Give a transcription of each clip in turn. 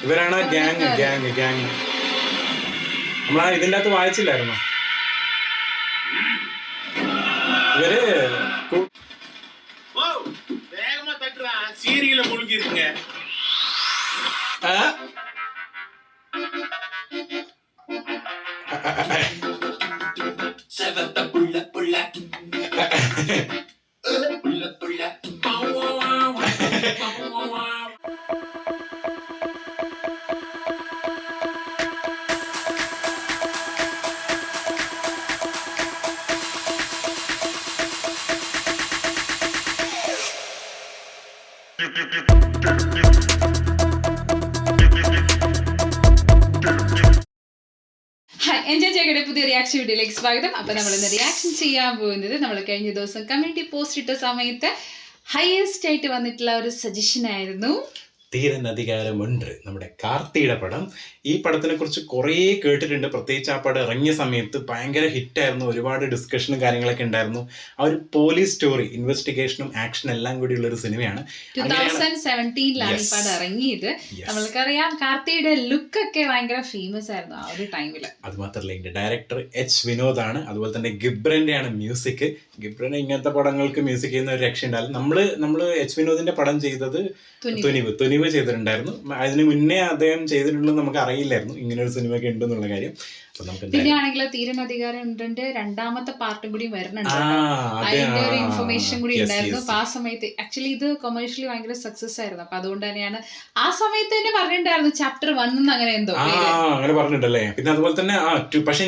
ഇവരാണ് ഗ്യാങ് നമ്മളാ ഇതിൻ്റെ അകത്ത് വായിച്ചില്ലായിരുന്നോ? ഇവര് சீரியல முழுகி இருக்குங்க. செவத்த புள்ள புள்ள புள்ள புள்ள എൻജോയ് ചെയ്യട്ടെ പുതിയ റിയാക്ഷൻ വീഡിയോയിലേക്ക് സ്വാഗതം. അപ്പൊ നമ്മൾ ഇന്ന് റിയാക്ഷൻ ചെയ്യാൻ പോകുന്നത് നമ്മൾ കഴിഞ്ഞ ദിവസം കമ്മ്യൂണിറ്റി പോസ്റ്റ് ഇട്ട സമയത്ത് ഹയസ്റ്റ് ആയിട്ട് വന്നിട്ടുള്ള ഒരു സജഷൻ ആയിരുന്നു തീരൻ അധികാരമുണ്ട്, നമ്മുടെ കാർത്തിയുടെ പടം. ഈ പടത്തിനെ കുറിച്ച് കുറേ കേട്ടിട്ടുണ്ട്. പ്രത്യേകിച്ച് ആ പടം ഇറങ്ങിയ സമയത്ത് ഭയങ്കര ഹിറ്റായിരുന്നു. ഒരുപാട് ഡിസ്കഷനും കാര്യങ്ങളൊക്കെ ഉണ്ടായിരുന്നു. ആ ഒരു പോലീസ് സ്റ്റോറി, ഇൻവെസ്റ്റിഗേഷനും ആക്ഷനും എല്ലാം കൂടിയുള്ള ഒരു സിനിമയാണ്. 2017 ഈ പടം ഇറങ്ങിയത്. നമ്മൾക്കറിയാം കാർത്തിയുടെ ലുക്ക് ഒക്കെ ഭയങ്കര ഫേമസ് ആയിരുന്നു ആ ഒരു ടൈമില്. അത് മാത്രമല്ല ഇതിന്റെ ഡയറക്ടർ എച്ച് വിനോദാണ്. അതുപോലെ തന്നെ ഗിബ്രന്റെ ആണ് മ്യൂസിക്. ഗിബ്രൻ ഇങ്ങനത്തെ പടങ്ങൾക്ക് മ്യൂസിക് ചെയ്യുന്ന ഒരു രക്ഷ ഉണ്ടായിരുന്നു. നമ്മള് എച്ച് വിനോദിന്റെ പടം ചെയ്തത് തുനിവ് ചെയ്തിട്ടുണ്ടായിരുന്നു. അതിന് മുന്നേ അദ്ദേഹം ചെയ്തിട്ടുള്ളത് നമുക്ക് അറിയില്ലായിരുന്നു ഇങ്ങനെ ഒരു സിനിമ ഒക്കെ ഉണ്ടെന്നുള്ള കാര്യം. പിന്നെ ആണെങ്കിൽ തീരൻ അധികാരം ഉണ്ട് രണ്ടാമത്തെ പാർട്ടും കൂടി വരുന്നുണ്ട്. അതിന്റെ ഒരു ഇൻഫർമേഷൻ കൂടി ഉണ്ടായിരുന്നു. അപ്പൊ ആ സമയത്ത് ആക്ച്വലി ഇത് കൊമേഴ്ഷ്യലി ഭയങ്കര സക്സസ് ആയിരുന്നു. അപ്പൊ അതുകൊണ്ട് തന്നെയാണ് ആ സമയത്ത് തന്നെ പറഞ്ഞിട്ടുണ്ടായിരുന്നു ചാപ്റ്റർ 1 അങ്ങനെ എന്തോ അങ്ങനെ പറഞ്ഞിട്ടല്ലേ. പിന്നെ അതുപോലെ തന്നെ പക്ഷെ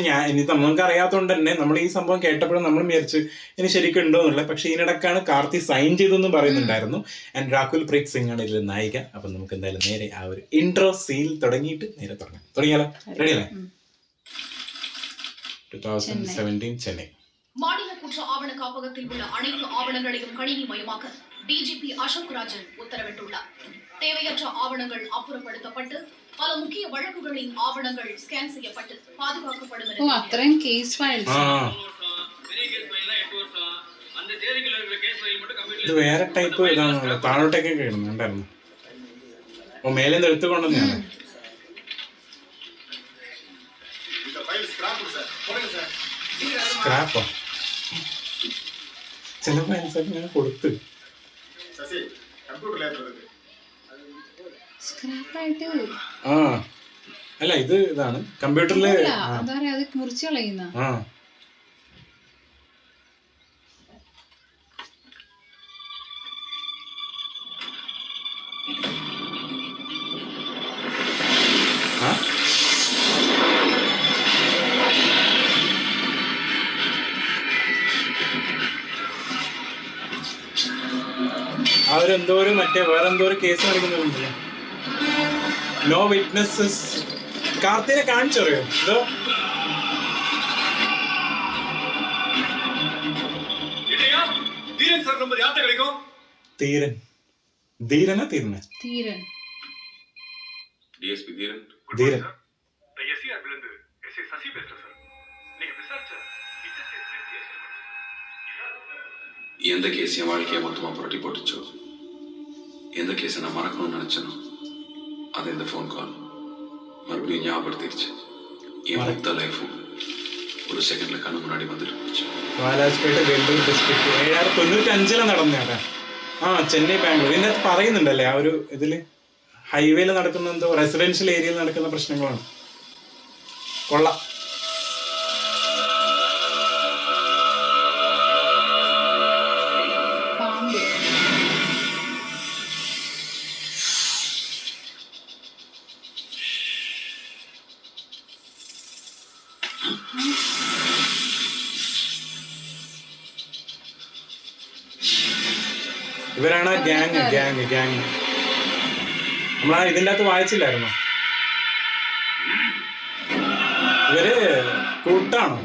നമുക്ക് അറിയാത്തതുകൊണ്ട് തന്നെ നമ്മൾ ഈ സംഭവം കേട്ടപ്പോഴും നമ്മൾ വിചാരിച്ചു ഇനി ശരിക്കും ഉണ്ടോ എന്നുള്ളത്. പക്ഷെ ഇതിനിടക്കാണ് കാർത്തി സൈൻ ചെയ്തെന്നും പറയുന്നുണ്ടായിരുന്നു. ആൻഡ് രാകുൽ പ്രീത് സിംഗ് ആണ് ഇതിൽ നായിക. അപ്പൊ നമുക്ക് എന്തായാലും നേരെ ആ ഒരു ഇൻട്രോ സീൻ തുടങ്ങിയിട്ട് നേരെ തുടങ്ങിയാലോ? റെഡിയല്ലേ? 2017 சென்னை. மாநில குற்ற ஆவண காப்பகத்தில் உள்ள அனைத்து ஆவணங்களையும் கணினி மயமாக்க டிஜிபி அசோக் ராஜன் உத்தரவிட்டுள்ளார். தேவையற்ற ஆவணங்கள் அப்புறப்படுத்தப்பட்டு பல முக்கிய வழக்குகளின் ஆவணங்கள் ஸ்கேன் செய்யப்பட்டு பாதுகாக்கப்படும் என அത്രയും കേസ് ഫയൽസ് ഇത് വേറെ ടൈപ്പ് ഇതാണല്ലോ. താഴോട്ടൊക്കെ കേൾക്കുന്നുണ്ടായിരുന്നു. ഓ മേലെ എടുത്തുകൊണ്ടെന്നാണ്. സ്ക്രാപ്പോ ചില ഫയൽസൊക്കെ ഞാൻ കൊടുത്ത് സ്ക്രാപ്പായിട്ട് അല്ല ഇത് ഇതാണ് കമ്പ്യൂട്ടറില് അത് മുറിച്ച് കളയുന്ന. അവരെന്തോരം മറ്റേ വേറെ എന്തോരം കേസ് നടക്കുന്നുണ്ടല്ലോ. No witnesses. കാർത്തിനെ കാണിച്ചറിയോ? ഇതോ எந்த கேஸ் என் வாழ்க்கையை மொத்தமா புரட்டி போட்டுச்சோ, எந்த கேஸை நான் மறக்கணும்னு நினைச்சனோ அது இந்த ஃபோன் கால் மறுபடியும் ஞாபகப்படுத்திடுச்சு. என் மொத்த லைஃபும் ഒരു സെക്കൻഡിൽ കണ്ണു മുന്നാടി വന്നിട്ട് പോച്ചു. വാലാജ്പേട്ട വെല്ലൂർ ഡിസ്ട്രിക്ട് 795 നടന്നേട്ടാ. ചെന്നൈ ബാംഗ്ലൂർ ഇതിനകത്ത് പറയുന്നുണ്ടല്ലേ. ആ ഒരു ഇതില് ഹൈവേയിൽ നടക്കുന്ന എന്തോ റെസിഡൻഷ്യൽ ഏരിയയിൽ നടക്കുന്ന പ്രശ്നങ്ങളാണ്. കൊള്ളാം. ഇവരാണ് ഗ്യാങ് നമ്മളാ ഇതിൻ്റെ അകത്ത് വായിച്ചില്ലായിരുന്നോ? ഇവര് കൂട്ടാണോ?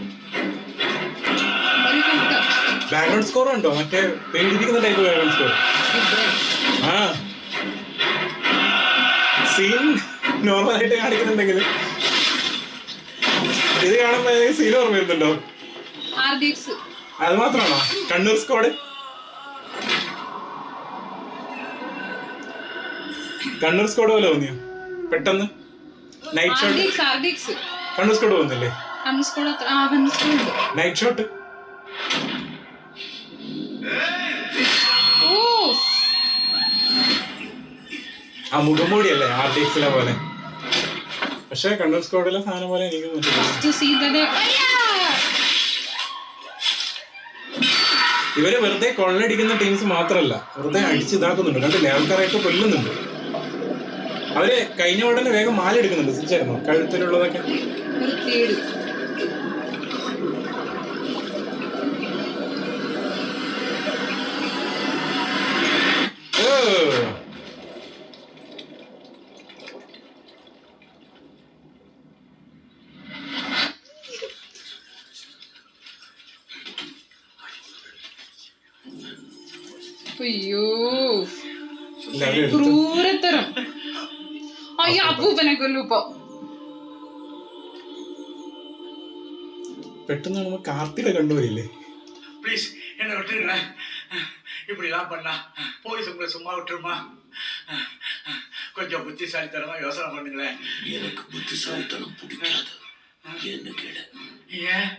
ബാക്ക്ഗ്രൗണ്ട് സ്കോർ ഉണ്ടോ? മറ്റേ പേടിപ്പിക്കുന്ന ടൈപ്പ് ബാക്ക്ഗ്രൗണ്ട് സ്കോർ. സീൻ നോർമലായിട്ട് കാണിക്കുന്നുണ്ടെങ്കിൽ ഇത് കാണുമ്പോ സീൻ ഓർമ്മ വരുന്നുണ്ടോ? അത് മാത്രമാണോ? കണ്ണൂർ സ്ക്വാഡ് കണ്ണൂർ സ്കോഡ് പോലെ തോന്നിയോ പെട്ടെന്ന്? നൈറ്റ് ഷോട്ട് ആർഡിക്സ് കണ്ണൂർ സ്കോഡ് പോകുന്നില്ലേ? കണ്ണൂർ സ്കോഡ് അത്ര കണ്ണൂർ സ്കോഡ് ഉണ്ട്. നൈറ്റ് ഷോട്ട് ഓ ആ മുഖംമൂടിയല്ലേ ആർഡിക്സിലെ പോലെ. പക്ഷെ കണ്ണൂർ സ്കോഡിലെ സാധനം പോലെ എനിക്ക് ഇവര് വെറുതെ കൊള്ളടിക്കുന്ന ടീംസ് മാത്രല്ല, വെറുതെ അടിച്ചിതാക്കുന്നുണ്ട്. കണ്ടില്ലേ, ആൾക്കാരെയൊക്കെ കൊല്ലുന്നുണ്ട്. അവര് കഴിഞ്ഞ ഉടനെ വേഗം മാല എടുക്കുന്നുണ്ട്. ശ്രദ്ധിച്ചായിരുന്നോ കഴുത്തിലുള്ളതൊക്കെ? അയ്യോ ക്രൂരത്തരം. അയ്യോ അപ്പൂപ്പനെ കൊല്ലൂപ്പോ. പെട്ടെന്ന് നമ്മൾ കാർത്തിക കണ്ടുവരില്ലേ? ப்ளீஸ் என்ன விட்டுருங்க. இப்படிலாம் பண்ணா போலீஸ் உங்களை சும்மா விட்டுருமா? கொஞ்சம் புத்திசாலித்தனமா யோசனை பண்ணுங்களேன். எனக்கு புத்திசாலித்தனம் பிடிக்காது. என்ன கேளு. ஏன்?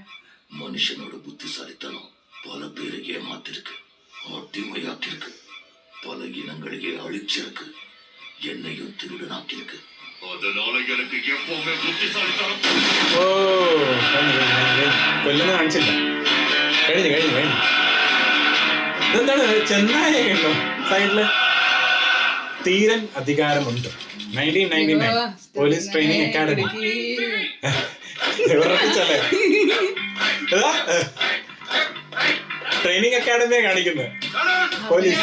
மனுஷனோட புத்திசாலித்தனம் பல பேரை ஏமாத்திருக்கு, அடிமையாக்கிருக்கு, பல இனங்களையே அழிச்சிருக்கு, என்னையும் திருடனாக்கிருக்கு. அதனால எனக்கு எப்பவுமே புத்திசாலித்தனம். ഓ കൊല്ലുന്ന കാണിച്ചില്ല. കഴിഞ്ഞു. ഇതെന്താണ് ചെന്നായൊക്കെ ഉണ്ടോ സൈഡില്? തീരൻ അധികാരമുണ്ട്. 1999 പോലീസ് ട്രെയിനിങ് അക്കാഡമി. ഉറപ്പിച്ചല്ലേ? ട്രെയിനിങ് അക്കാഡമിയെ കാണിക്കുന്നത് പോലീസ്.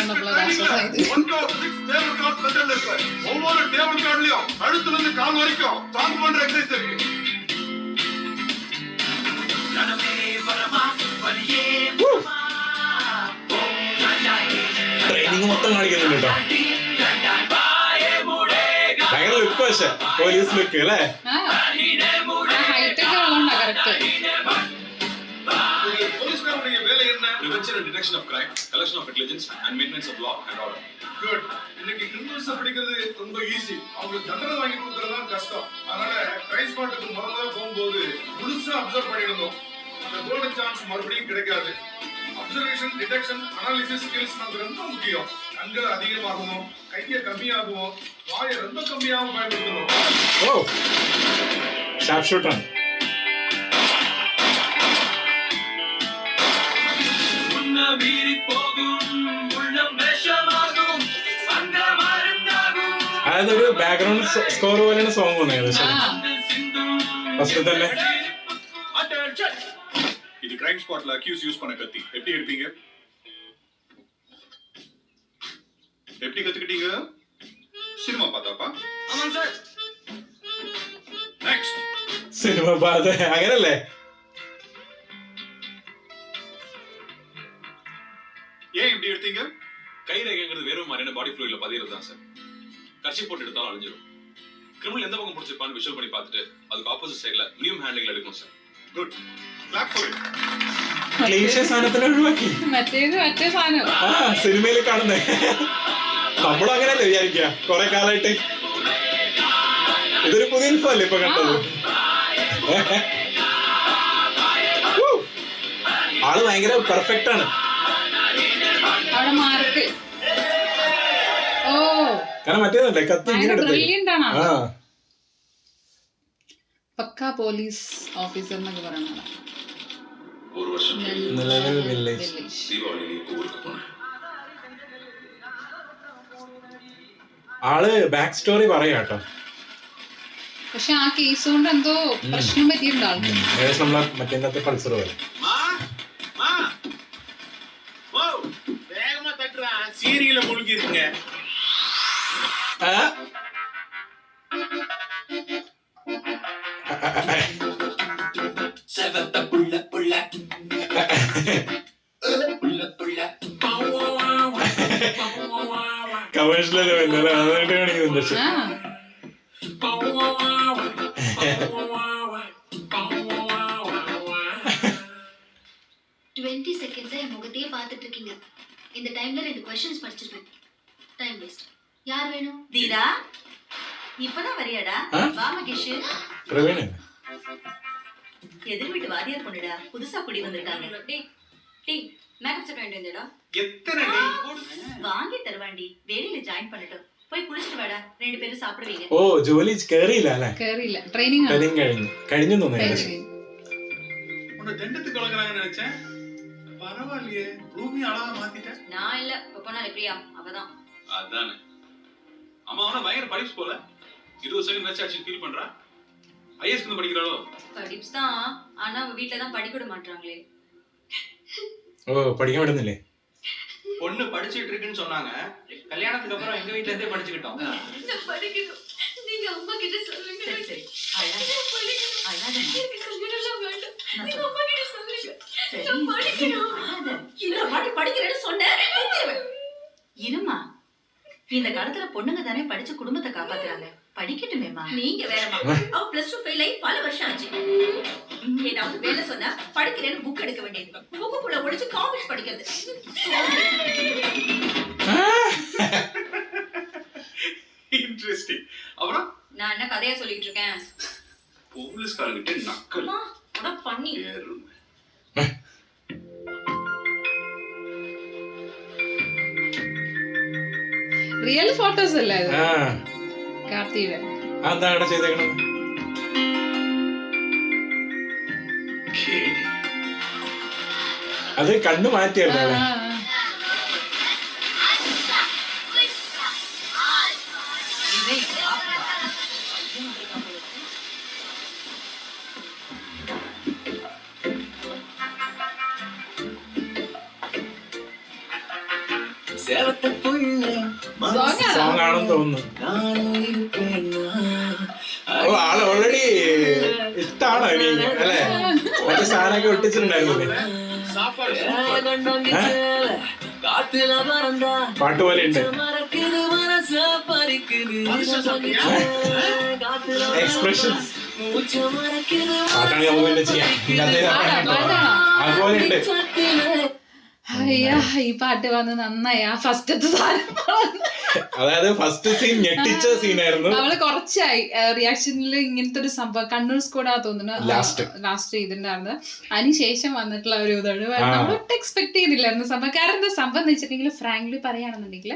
ஒவ்வொரு டேபிள் கார்டுலயும் கழுத்துல இருந்து கால் வரைக்கும் ஸ்ட்ராங் பண்ற எக்ஸசைஸ் இருக்கு. ട്രെയിനിങ് മൊത്തം കാണിക്കുന്നുണ്ട് കേട്ടോ. ഭയങ്കര ലുക്ക്. പക്ഷെ പോലീസ് ലുക്ക് അല്ലേ? ഹൈറ്റ് ഒക്കെ ഉള്ളതുകൊണ്ടാ കറക്റ്റ്. போலீஸ்காரனுடைய வேலை என்ன? Prevention and detection of crime, collection of intelligence, and maintenance of law and order. Good. இன்னைக்கு கிரிமினல்ஸ் பிடிக்கிறது ரொம்ப ஈஸி. அவங்களுக்கு தண்டனை வாங்கி கொடுக்கறது தான் கஷ்டம். அதனால கிரைம் ஸ்பாட்டுக்கு முதல்ல போகும்போது முழுசா அப்சர்வ் பண்ணிடணும். அந்த கோல்டன் சான்ஸ் மறுபடியும் கிடைக்காது. அப்சர்வேஷன், டிடெக்ஷன், அனாலிசிஸ் ஸ்கில்ஸ் நமக்கு ரொம்ப முக்கியம். கண்கள் அதிகமாகவும் கையை கம்மியாகவும் வாயை ரொம்ப கம்மியாகவும் பயன்படுத்தணும். ഓ ഷാർപ്പ് ഷൂട്ടാണ്. അതായത് ഒരു ബാക്ക്ഗ്രൗണ്ട് സ്കോർ പോലെയാണ് സോങ് വന്നത് ഏകദേശം ഫസ്റ്റ് തന്നെ. இது கிரைம் ஸ்பாட்ல அக்யூஸ் யூஸ் பண்ண கத்தி. எப்படி எடுப்பீங்க? எப்படி கத்துக்கிட்டீங்க? சினிமா பார்த்தாப்பா? ஆமாங்க சார். நெக்ஸ்ட். സിനിമ പാത അങ്ങനല്ലേ? ஏன் இப்படி எடுத்தீங்க? கை ரேகைங்கிறது வேற மாதிரியான பாடி ஃப்ளூயிட்ல பதியறது தான் சார். கர்ச்சி போட்டு எடுத்தாலும் அழிஞ்சிடும். கிரிமினல் எந்த பக்கம் பிடிச்சிருப்பான்னு விஷுவல் பண்ணி பார்த்துட்டு அதுக்கு ஆப்போசிட் சைடுல மினிமம் ஹேண்ட்லிங்ல எடுக்கணும் sir. Good. Clap for it. Cliche സാധനത്തിന് ഒഴിവാക്കി. മറ്റേ സാധനം ആ സിനിമയിൽ കാണുന്നേ. നമ്മളും അങ്ങനെയല്ലേ വിചാരിക്കുക കുറെ കാലമായിട്ട്. ഇതൊരു പുതിയ ഇൻഫോ അല്ലേ ഇപ്പൊ കണ്ടത്? ആള് ഭയങ്കര പെർഫെക്റ്റ് ആണ്. അവിടെ മാർക്ക്. ഓ കാരണം മറ്റേതല്ലേ കത്തി ഇങ്ങനെ എടുത്തേ. ബ്രില്യന്റ് ആണ്. ആ പക്കാ പോലീസ് ഓഫീസർ എന്നൊക്കെ പറയണ ஒரு வருஷம் നിലവിൽ വില്ലേജ്. தீபாவளி ஊருக்கு போனேன். ആള് ബാക്ക് സ്റ്റോറി പറയാട്ടോ. പക്ഷെ ആ കേസ് കൊണ്ട് എന്തോ പ്രശ്നം പറ്റിയിട്ടുണ്ട് ആൾക്ക്. ഏകദേശം നമ്മളെ മറ്റേ പൾസർ പോലെ. வேகமா தட்டுறா, சீரியல முழுகி இருக்குங்க. செவத்த புள்ள புள்ள புள்ள புள்ள കമേഴ്ഷ്യലൊക്കെ വരുന്നത് അതായിട്ട് കാണിക്കുന്നുണ്ട്. പക്ഷെ ആ 20 செகண்ட்ஸா என் முகத்தையே பார்த்துட்டு இருக்கீங்க. இந்த டைம்ல 2 क्वेश्चंस படிச்சிருப்பேன். Time waste. யார் வேணும்? தீரா இப்பதான் வரியாடா? ஆ? வா மகேஷ். പ്രവീണ് எதிர் வீட்டு வாதியார் பொண்ணுடா, புதுசா குடி வந்திருக்காங்க. டேய் மேக்கப் செட் வாங்கிட்டு வந்தேடா. എത്ര வாங்கி தருவாண்டி, வேலையில ஜாயின் பண்ணட்டும். போய் குளிச்சிட்டு வாடா, 2 பேரும் சாப்பிடுவீங்க. ഓ ജോലി കേറിയില്ല അല്ലെ? കേറിയില്ല, ട്രെയിനിങ് ട്രെയിനിങ് കഴിഞ്ഞു തോന്നുന്നു ഏകദേശം. உன்னை தண்டத்துக்கு வளர்க்குறாங்கன்னு நினைச்சேன். பரவாயில்லையே, ரூமி அழகா மாத்திட்டேன். நான் இல்ல, இப்ப போனா எப்படியா அவதான். அதானே. அம்மா அவன பயங்கர படிப்ஸ் போல. 20 செகண்ட் மேட்ச் ஆச்சு ஃபீல் பண்றா. ஐஎஸ்க்கு படிக்கிறாளோ? படிப்ஸ் தான், ஆனா அவ வீட்ல தான் படிக்க விட மாட்டாங்களே. ഓ പഠിക്കാൻ വിടുന്നില്ലേ? பொண்ணு படிச்சிட்டு இருக்குன்னு சொன்னாங்க. கல்யாணத்துக்கு அப்புறம் எங்க வீட்ல இருந்தே படிச்சுக்கிட்டோம். நான் படிக்கணும். நீங்க அம்மா கிட்ட சொல்லுங்க. சரி சரி, அழாத அழாத. எனக்கு கல்யாணம் வேண்டாம். நீங்க அம்மா கிட்ட சொல்லுங்க. சரி நான் படிக்கணும். அழாத. இன்னொரு வாட்டி படிக்கிறேன்னு சொன்னேன். இருமா, இந்த காலத்துல பொண்ணுங்க தானே படிச்சு குடும்பத்தை காப்பாத்துறாங்க. படிக்கட்டுமேமா. நீங்க வேறமா. அவ +2 ஃபெயில் ஆகி பல வருஷம் ஆச்சு. ஏதாவது வேலை சொன்னா படிக்கிறேன்னு புக் எடுக்க வேண்டியது. புக்குக்குள்ள ஒளிச்சு காமிக்ஸ் படிக்கிறது. இன்ட்ரெஸ்டிங். அப்புறம் நான் என்ன கதையா சொல்லிட்டு இருக்கேன்? போலீஸ்காரங்கிட்ட நக்கல். அம்மா, அட பண்ணி. ஏறும். റിയൽ ഫോട്ടോസ് അല്ലേ അത്? ആ കാർത്തിയുടെ അതെന്താ അവിടെ ചെയ്തേക്കണത്? கேடி. അത് കണ്ണു മാറ്റിയായിരുന്നു അല്ലേ? സോങ് ആണെന്ന് തോന്നുന്നു. ഓ ആള് ഓൾറെഡി ഇഷ്ടാണോ ഇനി അല്ലെ? മറ്റേ സാധനമൊക്കെ ഒട്ടിച്ചിട്ടുണ്ടായിരുന്നില്ലേ? പാട്ട് പോലെ ഉണ്ട്. എക്സ്പ്രഷൻസ് പാട്ടാണെങ്കിൽ നമുക്ക് തന്നെ ചെയ്യാം. അതുപോലെ ഉണ്ട്. അയ്യാ, ഈ പാട്ട് വന്ന് നന്നായി. ആ ഫസ്റ്റത്തെ സാധനം അതായത് ഫസ്റ്റ് സീൻ ഞെട്ടിച്ച സീനായിരുന്നു. നമ്മള് കുറച്ചായി റിയാക്ഷനിൽ ഇങ്ങനത്തെ ഒരു സംഭവം കണ്ണൂർ സ്കോഡാ തോന്നുന്നു ലാസ്റ്റ് ചെയ്തിട്ടുണ്ടായിരുന്നു. അതിനുശേഷം വന്നിട്ടുള്ള ഒരു ഇതാണ് നമ്മളൊട്ട് എക്സ്പെക്ട് ചെയ്തില്ലായിരുന്നു സംഭവം. കാരണം എന്താ സംഭവം എന്ന് വെച്ചിട്ടുണ്ടെങ്കിൽ ഫ്രാങ്ക്ലി പറയുകയാണെന്നുണ്ടെങ്കിൽ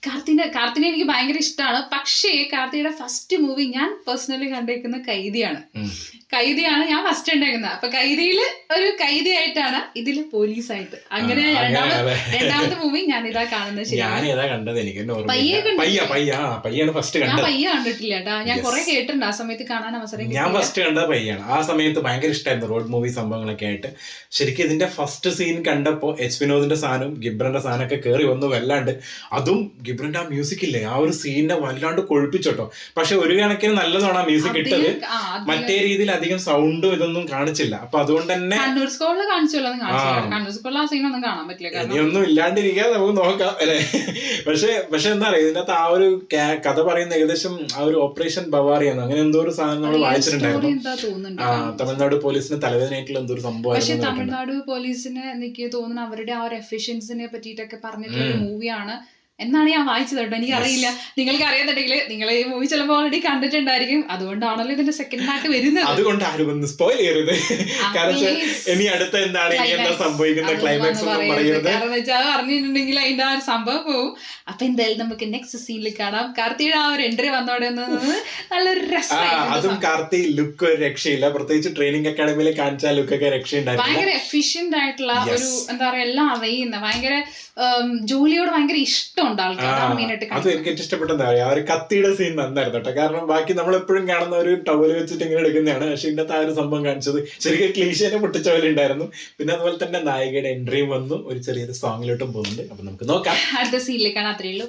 കാർത്തിനെ എനിക്ക് ഭയങ്കര ഇഷ്ടമാണ്. പക്ഷേ കാർത്തിയുടെ ഫസ്റ്റ് മൂവി ഞാൻ പേഴ്സണലി കണ്ടേക്കുന്ന കൈദിയാണ് ഞാൻ ഫസ്റ്റ് ഉണ്ടാക്കുന്നത്. അപ്പൊ കൈദിയില് ഒരു കൈദിയായിട്ടാണ്, ഇതില് പോലീസായിട്ട്. അങ്ങനെ രണ്ടാമത്തെ മൂവി ഞാൻ ഇതാ കാണുന്നത്. ഞാനേതാ കണ്ടത്? എനിക്ക് പയ്യാണ് ഫസ്റ്റ് ഞാൻ കണ്ടത്. പയ്യ കണ്ടിട്ടില്ല കേട്ടാ. ഞാൻ കുറെ കേട്ടിട്ടുണ്ട്, ആ സമയത്ത് കാണാൻ അവസരം ഞാൻ ഫസ്റ്റ് കണ്ടത് പയ്യാണ്. ആ സമയത്ത് ഭയങ്കര ഇഷ്ടമായിരുന്നു റോഡ് മൂവി സംഭവങ്ങളൊക്കെ ആയിട്ട്. ശരിക്കും ഇതിന്റെ ഫസ്റ്റ് സീൻ കണ്ടപ്പോ എച്ച് വിനോദിന്റെ സാധനവും ഗിബ്രന്റെ സാധനമൊക്കെ കയറി വന്നു. വല്ലാണ്ട് അതും ഗിബ്രന്റെ ആ മ്യൂസിക് ഇല്ലേ, ആ ഒരു സീനിനെ വല്ലാണ്ട് കൊഴുപ്പിച്ചോട്ടോ. പക്ഷെ ഒരു കണക്കിന് നല്ലതാണ് ആ മ്യൂസിക് ഇട്ടത്. മറ്റേ രീതിയിൽ അധികം സൗണ്ടും ഇതൊന്നും കാണിച്ചില്ല. അപ്പൊ അതുകൊണ്ട് തന്നെ കണ്ണൂർ സ്കോളിൽ കാണിച്ചോളൂ. കണ്ണൂർ സ്കോളിൽ ആ സീനൊന്നും കാണാൻ പറ്റില്ല. ഇനിയൊന്നും ഇല്ലാണ്ടിരിക്കാൻ നമുക്ക് നോക്കാം അല്ലെ? പക്ഷെ എന്താ പറയാ, ഇതിനകത്ത് ആ ഒരു കഥ പറയുന്ന ഏകദേശം ആ ഒരു ഓപ്പറേഷൻ ബവാറിയാണ് അങ്ങനെ എന്തോ ഒരു സാധനം നമ്മൾ വായിച്ചിട്ടുണ്ടായിരുന്നു. തമിഴ്നാട് പോലീസിന് തലവേദനയായിട്ടുള്ള എന്തോ ഒരു സംഭവം. പക്ഷെ തമിഴ്നാട് പോലീസിന് എനിക്ക് തോന്നുന്നു അവരുടെ ആ ഒരു എഫിഷ്യൻസിനെ പറ്റിയിട്ടൊക്കെ പറഞ്ഞിട്ടുള്ള ഒരു മൂവിയാണ് എന്നാണ് ഞാൻ വായിച്ചത് കേട്ടോ. എനിക്കറിയില്ല, നിങ്ങൾക്ക് അറിയാന്നുണ്ടെങ്കിൽ നിങ്ങൾ ഈ മൂവി ചിലപ്പോൾ ഓൾറെഡി കണ്ടിട്ടുണ്ടായിരിക്കും. അതുകൊണ്ടാണല്ലോ ഇതിന്റെ സെക്കൻഡ് പാർട്ട് വരുന്നത്. അതുകൊണ്ട് ആരും ഒന്ന് സ്പോയിൽ ചെയ്യരുത്. കാരണം ഇനി അടുത്ത എന്താണ്, ഇനി എന്താ സംഭവിക്കുന്ന ക്ലൈമാക്സ് പറയരുത്. കാരണം വെച്ചാൽ അത് പറഞ്ഞിട്ടുണ്ടെങ്കിൽ അതിന്റെ ആ ഒരു സംഭവം പോവും. അപ്പൊ എന്തായാലും നമുക്ക് നെക്സ്റ്റ് സീനിൽ കാണാം. കാർത്തിയുടെ ആ ഒരു എൻട്രി വന്നോടെ നല്ലൊരു രസം. അതും കാർത്തി ലുക്ക് ഒരു രക്ഷയില്ല. പ്രത്യേകിച്ച് ട്രെയിനിങ് അക്കാഡമിയിൽ കാണിച്ച ലുക്കൊക്കെ രക്ഷയുണ്ടായിരുന്നു. ഭയങ്കര എഫിഷ്യന്റ് ആയിട്ടുള്ള ഒരു എന്താ പറയാ, എല്ലാം അറിയുന്ന ഭയങ്കര ജോലിയോട് ഭയങ്കര ഇഷ്ടമുണ്ട് ആൾക്കാർ. മെയിനായിട്ട് അത് എനിക്ക് ഏറ്റവും ഇഷ്ടപ്പെട്ടെന്താ പറയാ, ആ ഒരു കത്തിയുടെ സീൻ നന്നായിരുന്നു കേട്ടോ. കാരണം ബാക്കി നമ്മൾ എപ്പോഴും കാണുന്ന ഒരു ടവൽ വെച്ചിട്ട് ഇങ്ങനെ എടുക്കുന്നതാണ്. പക്ഷെ ഇതിന്റെ ആ ഒരു സംഭവം കാണിച്ചത് ശരിക്കും ക്ലീശേനെ പൊട്ടിച്ച പോലെ ഉണ്ടായിരുന്നു. പിന്നെ അതുപോലെ തന്നെ നായികയുടെ എൻട്രിയും വന്നു, ഒരു ചെറിയൊരു സോങ്ങിലോട്ടും പോകുന്നുണ്ട്. അപ്പൊ നമുക്ക് നോക്കാം അടുത്ത സീനിലേക്കാണ്. അത്രയേ ഉള്ളൂ.